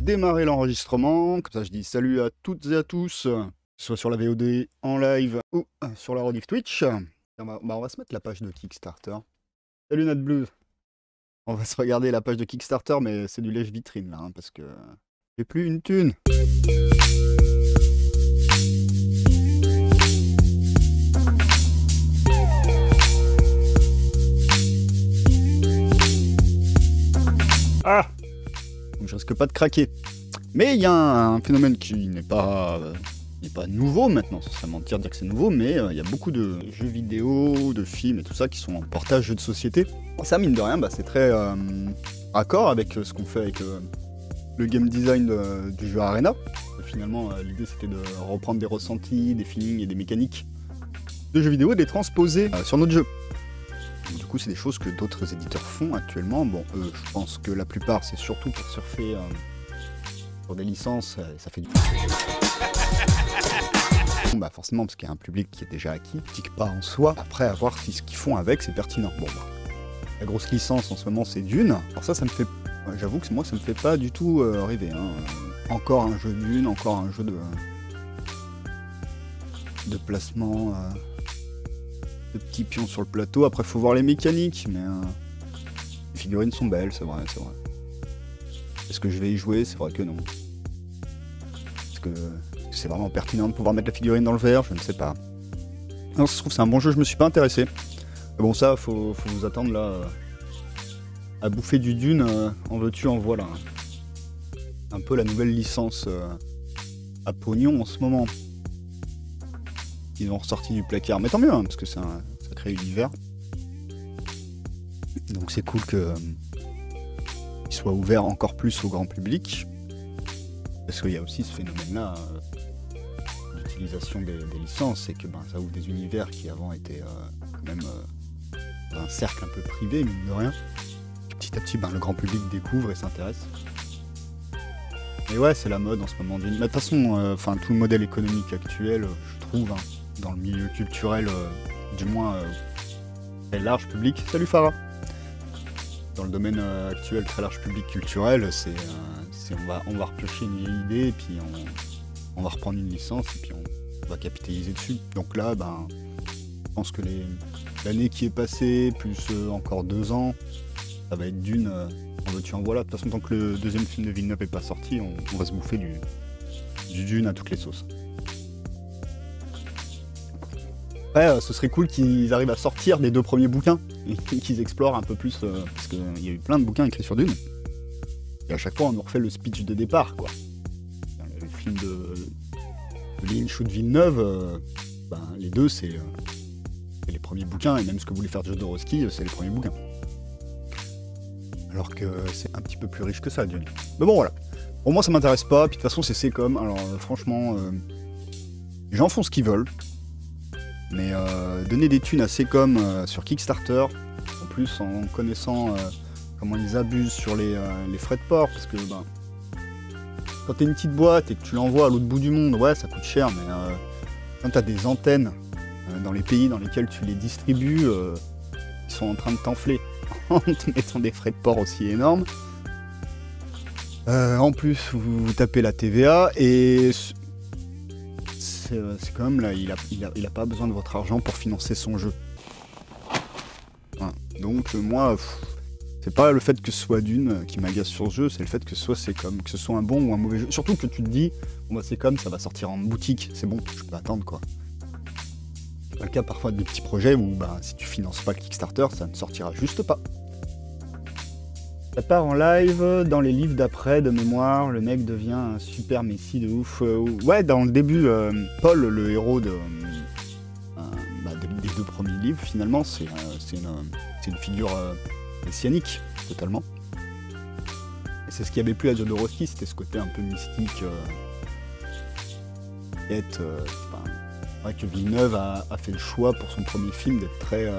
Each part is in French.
démarrer l'enregistrement. Comme ça, je dis salut à toutes et à tous, soit sur la VOD en live ou sur la rediff Twitch. On va se mettre la page de Kickstarter. Salut NatBlue. On va se regarder la page de Kickstarter, mais c'est du lèche-vitrine là, hein, parce que j'ai plus une thune. Ah! Je risque pas de craquer. Mais il y a un phénomène qui n'est pas nouveau maintenant, ce serait mentir de dire que c'est nouveau, mais il y a beaucoup de jeux vidéo, de films et tout ça qui sont en portage jeux de société. Ça, mine de rien, c'est très raccord avec ce qu'on fait avec le game design du jeu Arena. Finalement, l'idée c'était de reprendre des ressentis, des feelings et des mécaniques de jeux vidéo et de les transposer sur notre jeu. Du coup, c'est des choses que d'autres éditeurs font actuellement. Bon, je pense que la plupart, c'est surtout pour surfer sur des licences, ça fait du... Bon, forcément, parce qu'il y a un public qui est déjà acquis, tique pas en soi. Après, à voir si ce qu'ils font avec, c'est pertinent. Bon, la grosse licence en ce moment, c'est Dune. Alors ça me fait... J'avoue que moi, ça me fait pas du tout rêver. Hein. Encore un jeu Dune, encore un jeu de placement... de petits pions sur le plateau. Après, faut voir les mécaniques, mais les figurines sont belles, c'est vrai, c'est vrai. Est-ce que je vais y jouer? C'est vrai que non. Est-ce que c'est vraiment pertinent de pouvoir mettre la figurine dans le verre? Je ne sais pas. Non, ça se trouve, c'est un bon jeu, je me suis pas intéressé. Mais bon, ça, faut vous attendre là à bouffer du Dune, en veux-tu, en voilà. Un peu la nouvelle licence à pognon en ce moment. Ils ont ressorti du placard, mais tant mieux, hein, parce que c'est un sacré univers. Donc c'est cool qu'il soit ouvert encore plus au grand public. Parce qu'il y a aussi ce phénomène-là d'utilisation des licences, c'est que ça ouvre des univers qui avant étaient quand même un cercle un peu privé, mine de rien. Petit à petit, le grand public découvre et s'intéresse. Et ouais, c'est la mode en ce moment. Mais de toute façon, tout le modèle économique actuel, je trouve, dans le milieu culturel, du moins très large public. Salut Farah. Dans le domaine actuel très large public culturel, on va repiocher une vieille idée, et puis on va reprendre une licence, et puis on va capitaliser dessus. Donc là, je pense que l'année qui est passée, plus encore 2 ans, ça va être Dune, en veux-tu en voilà. De toute façon, tant que le deuxième film de Villeneuve n'est pas sorti, on va se bouffer du Dune à toutes les sauces. Ouais, ce serait cool qu'ils arrivent à sortir des 2 premiers bouquins et qu'ils explorent un peu plus, parce qu'il y a eu plein de bouquins écrits sur Dune. Et à chaque fois, on nous refait le speech de départ, quoi. Le film de Lynch ou de Villeneuve, les deux, c'est les premiers bouquins, et même ce que voulait faire Jodorowsky, c'est les premiers bouquins. Alors que c'est un petit peu plus riche que ça, Dune. Mais bon, voilà. Pour moi, ça m'intéresse pas, puis de toute façon, c'est Secom. Alors, franchement, les gens font ce qu'ils veulent. Mais donner des thunes à Secom sur Kickstarter, en plus en connaissant comment ils abusent sur les frais de port, parce que quand t'es une petite boîte et que tu l'envoies à l'autre bout du monde, ouais, ça coûte cher, mais quand t'as des antennes dans les pays dans lesquels tu les distribues, ils sont en train de t'enfler en te mettant des frais de port aussi énormes. En plus, vous tapez la TVA et... c'est quand même là, il a pas besoin de votre argent pour financer son jeu. Voilà. Donc moi, c'est pas le fait que ce soit Dune qui m'agace sur ce jeu, c'est le fait que ce soit un bon ou un mauvais jeu. Surtout que tu te dis, c'est comme ça va sortir en boutique, c'est bon, je peux attendre quoi. C'est pas le cas parfois de petits projets où si tu finances pas le Kickstarter, ça ne sortira juste pas. Ça part en live, dans les livres d'après, de mémoire, le mec devient un super messie de ouf. Ouais, dans le début, Paul, le héros des 2 premiers livres, finalement, c'est une figure messianique, totalement. Et c'est ce qui avait plu à Jodorowsky, c'était ce côté un peu mystique. C'est vrai que Villeneuve a fait le choix pour son premier film d'être très...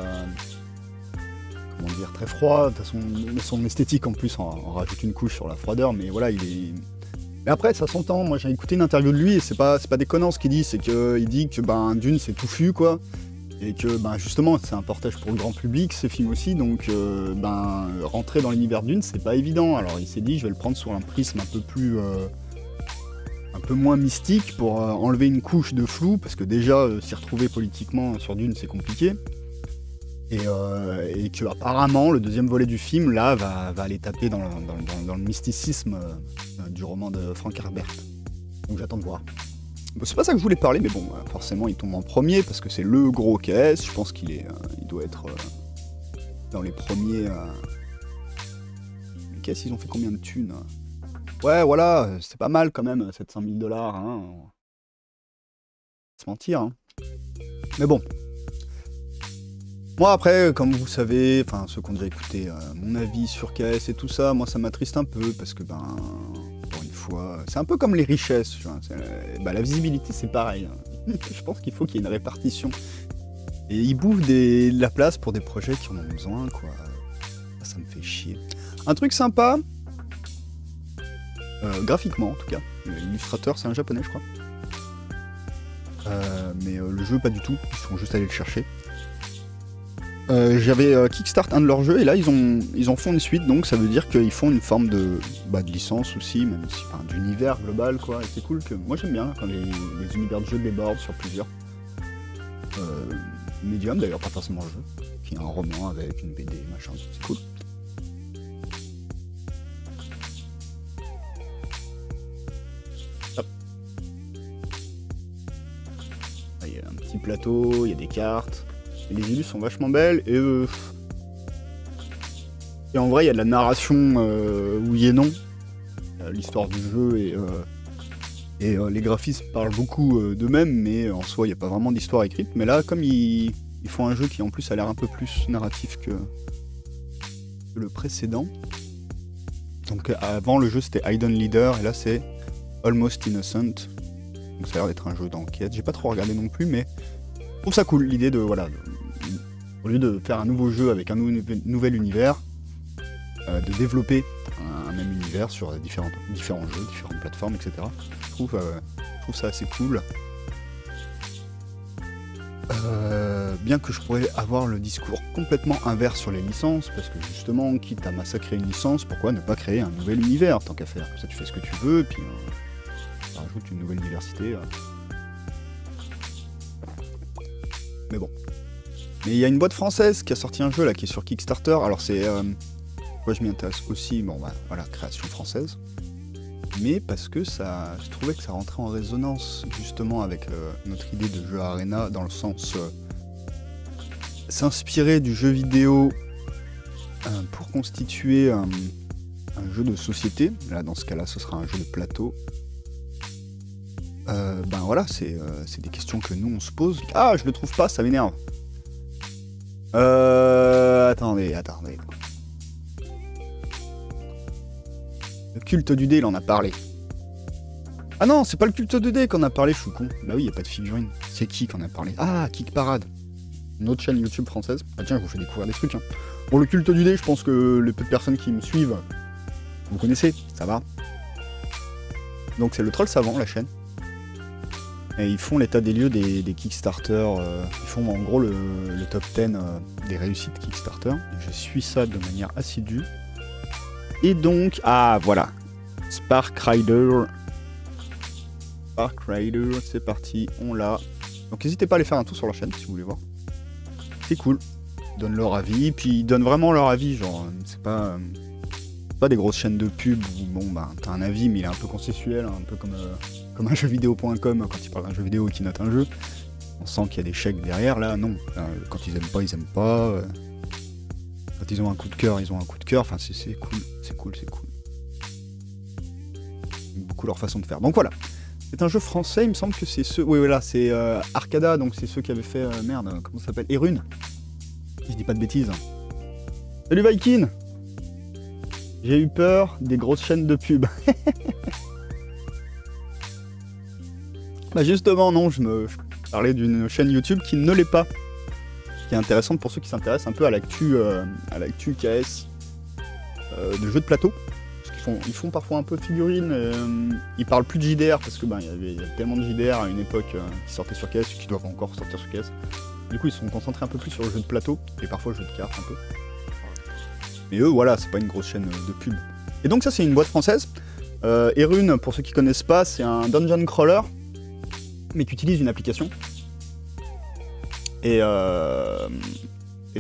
très froid, de toute façon, son esthétique en plus on rajoute une couche sur la froideur, mais voilà, mais après ça s'entend. Moi j'ai écouté une interview de lui et c'est pas déconnant ce qu'il dit, c'est qu'il dit que Dune c'est touffu quoi, Et que ben, justement c'est un portage pour le grand public ce film aussi, donc ben, rentrer dans l'univers Dune c'est pas évident. Alors il s'est dit je vais le prendre sur un prisme un peu plus un peu moins mystique pour enlever une couche de flou, parce que déjà s'y retrouver politiquement sur Dune c'est compliqué. Et que apparemment le deuxième volet du film là va aller taper dans le mysticisme du roman de Frank Herbert. Donc j'attends de voir. Bon, c'est pas ça que je voulais parler, mais bon, forcément il tombe en premier parce que c'est le gros KS. Je pense qu'il il doit être dans les premiers. Les KS, ils ont fait combien de thunes? Ouais, voilà, c'est pas mal quand même, 700 000 $, hein. On va se mentir, hein. Mais bon. Moi après, comme vous savez, enfin ceux qui ont déjà écouté mon avis sur KS et tout ça, moi ça m'attriste un peu parce que ben. C'est un peu comme les richesses, tu vois. Bah, la visibilité c'est pareil. Hein. Je pense qu'il faut qu'il y ait une répartition. Et ils bouffent de la place pour des projets qui en ont besoin, quoi. Ça me fait chier. Un truc sympa, graphiquement en tout cas. L'illustrateur c'est un japonais je crois. Mais le jeu pas du tout, ils sont juste allés le chercher. J'avais kickstart un de leurs jeux et là ils en font une suite, donc ça veut dire qu'ils font une forme de licence aussi, même si d'univers global quoi. Et c'est cool que moi j'aime bien quand les univers de jeu débordent sur plusieurs médiums, d'ailleurs pas forcément le jeu, qui est un roman avec une BD machin, c'est cool. Hop. Là, il y a un petit plateau, il y a des cartes. Les illus sont vachement belles et en vrai il y a de la narration oui et non. L'histoire du jeu et les graphismes parlent beaucoup d'eux-mêmes, mais en soi il n'y a pas vraiment d'histoire écrite. Mais là comme ils font un jeu qui en plus a l'air un peu plus narratif que le précédent. Donc avant le jeu c'était Hidden Leader et là c'est Almost Innocent. Donc ça a l'air d'être un jeu d'enquête. J'ai pas trop regardé non plus, mais je trouve ça cool l'idée de voilà. Au lieu de faire un nouveau jeu avec un nouvel univers, de développer un même univers sur différents jeux, différentes plateformes, etc. Je trouve ça assez cool. Bien que je pourrais avoir le discours complètement inverse sur les licences, parce que justement, quitte à massacrer une licence, pourquoi ne pas créer un nouvel univers tant qu'à faire? Comme ça tu fais ce que tu veux, puis ça rajoute une nouvelle diversité. Mais bon. Mais il y a une boîte française qui a sorti un jeu là qui est sur Kickstarter. Alors c'est moi je m'y intéresse aussi, bon bah voilà, création française. Mais parce que je trouvais que ça rentrait en résonance justement avec notre idée de jeu arena, dans le sens s'inspirer du jeu vidéo pour constituer un jeu de société. Là dans ce cas-là ce sera un jeu de plateau. Ben voilà, c'est des questions que nous on se pose. Ah, je le trouve pas, ça m'énerve. Attendez. Le culte du dé, il en a parlé. Ah non, c'est pas le culte du dé qu'on a parlé, je suis con. Bah oui, y a pas de figurine. C'est qui qu'on a parlé? Ah, Kick Parade. Une autre chaîne YouTube française. Ah tiens, je vous fais découvrir des trucs. Hein. Bon, le culte du dé, je pense que les peu de personnes qui me suivent, vous connaissez, ça va. Donc c'est le Troll Savant, la chaîne. Et ils font l'état des lieux des Kickstarter, ils font en gros le top 10 des réussites Kickstarter. Et je suis ça de manière assidue. Et donc, ah voilà, Spark Rider, c'est parti, on l'a. Donc n'hésitez pas à aller faire un tour sur leur chaîne si vous voulez voir. C'est cool, ils donnent leur avis, puis ils donnent vraiment leur avis, genre c'est pas des grosses chaînes de pub où bon bah t'as un avis mais il est un peu consensuel, un peu comme un jeuxvideo.com quand ils parlent d'un jeu vidéo et qu'ils notent un jeu. On sent qu'il y a des chèques derrière, là non. Quand ils aiment pas, ils aiment pas. Quand ils ont un coup de cœur, ils ont un coup de cœur. Enfin c'est cool. Beaucoup leur façon de faire. Donc voilà. C'est un jeu français, il me semble que c'est ceux... Oui voilà, c'est Arcada, donc c'est ceux qui avaient fait... merde, comment ça s'appelle? Erune. Si je dis pas de bêtises. Salut Viking. J'ai eu peur des grosses chaînes de pub. Bah justement non, je parlais d'une chaîne YouTube qui ne l'est pas. Qui est intéressante pour ceux qui s'intéressent un peu à l'actu KS de jeux de plateau. Parce qu'ils font parfois un peu de figurines. Ils parlent plus de JDR parce que il y avait tellement de JDR à une époque qui sortaient sur KS, qui doivent encore sortir sur KS. Du coup, ils sont concentrés un peu plus sur le jeu de plateau, et parfois le jeu de cartes un peu. Mais eux, voilà, c'est pas une grosse chaîne de pub. Et donc ça, c'est une boîte française. Erune, pour ceux qui connaissent pas, c'est un dungeon crawler, mais qui utilise une application. Et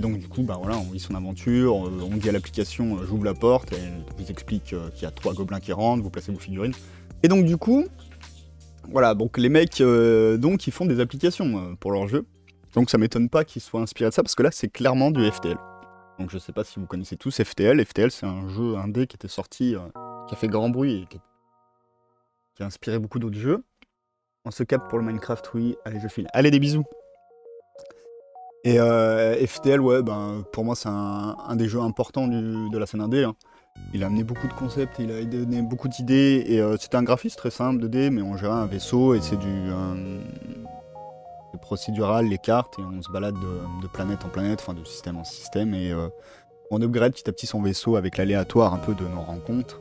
donc du coup, bah voilà, on vit son aventure, on dit à l'application, j'ouvre la porte, et elle vous explique qu'il y a 3 gobelins qui rentrent, vous placez vos figurines. Et donc du coup, voilà, donc les mecs, donc ils font des applications pour leur jeu. Donc ça m'étonne pas qu'ils soient inspirés de ça, parce que là, c'est clairement du FTL. Donc je sais pas si vous connaissez tous FTL. FTL, c'est un jeu indé qui était sorti, qui a fait grand bruit et qui a inspiré beaucoup d'autres jeux. On se capte pour le Minecraft, oui. Allez, je file. Allez, des bisous. Et FTL, ouais, ben, pour moi, c'est un des jeux importants de la scène indé. Hein. Il a amené beaucoup de concepts, il a donné beaucoup d'idées. Et c'était un graphisme très simple, 2D, mais on gérait un vaisseau et c'est du procédural, les cartes, et on se balade de planète en planète, enfin de système en système. Et on upgrade petit à petit son vaisseau avec l'aléatoire un peu de nos rencontres,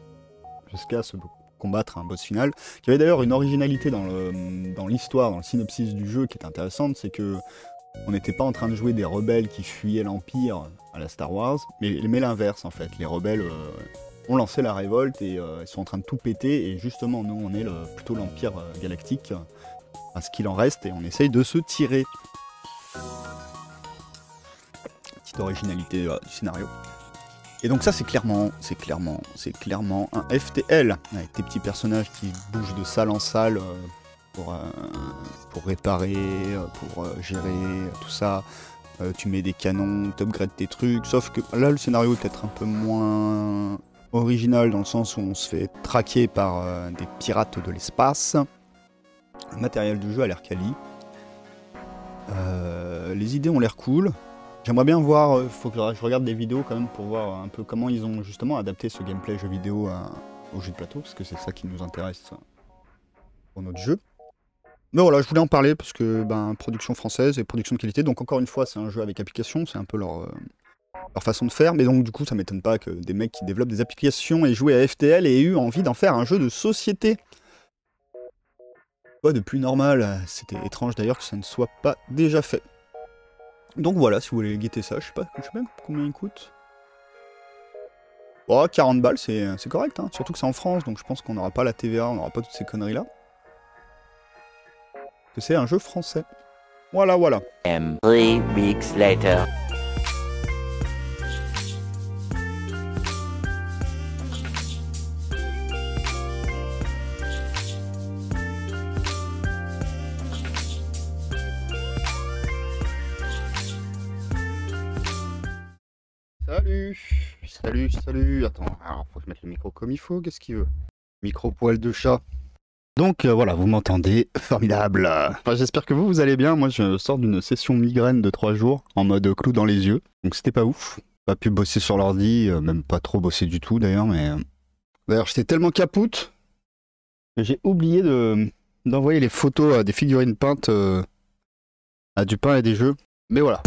jusqu'à se combattre un boss final. Il y avait d'ailleurs une originalité dans l'histoire, dans le synopsis du jeu qui est intéressante, c'est que on n'était pas en train de jouer des rebelles qui fuyaient l'Empire à la Star Wars, mais l'inverse en fait. Les rebelles ont lancé la révolte et ils sont en train de tout péter, et justement nous on est plutôt l'Empire galactique, à ce qu'il en reste, et on essaye de se tirer. Petite originalité du scénario. Et donc ça c'est clairement un FTL, avec des petits personnages qui bougent de salle en salle pour réparer, pour gérer tout ça. Tu mets des canons, tu upgrades tes trucs, sauf que là le scénario est peut-être un peu moins original dans le sens où on se fait traquer par des pirates de l'espace. Le matériel du jeu a l'air quali. Les idées ont l'air cool. J'aimerais bien voir, faut que je regarde des vidéos quand même pour voir un peu comment ils ont justement adapté ce gameplay jeu vidéo au jeu de plateau, parce que c'est ça qui nous intéresse pour notre jeu. Mais voilà, je voulais en parler parce que production française et production de qualité, donc encore une fois c'est un jeu avec application, c'est un peu leur façon de faire, mais donc du coup ça m'étonne pas que des mecs qui développent des applications et jouent à FTL aient eu envie d'en faire un jeu de société. Quoi de plus normal, c'était étrange d'ailleurs que ça ne soit pas déjà fait. Donc voilà, si vous voulez guetter ça, je sais pas combien il coûte. Oh, 40 balles, c'est correct, hein. Surtout que c'est en France, donc je pense qu'on n'aura pas la TVA, on n'aura pas toutes ces conneries-là. Que c'est un jeu français. Voilà, voilà. 3 weeks later. Salut. Attends, alors faut que je mette le micro comme il faut, qu'est-ce qu'il veut? Micro poil de chat. Donc voilà, vous m'entendez, formidable. Enfin, j'espère que vous allez bien. Moi je sors d'une session migraine de 3 jours, en mode clou dans les yeux. Donc c'était pas ouf. Pas pu bosser sur l'ordi, même pas trop bosser du tout d'ailleurs, mais... D'ailleurs j'étais tellement capoute que j'ai oublié d'envoyer les photos à des figurines peintes, à du pain et des jeux. Mais voilà.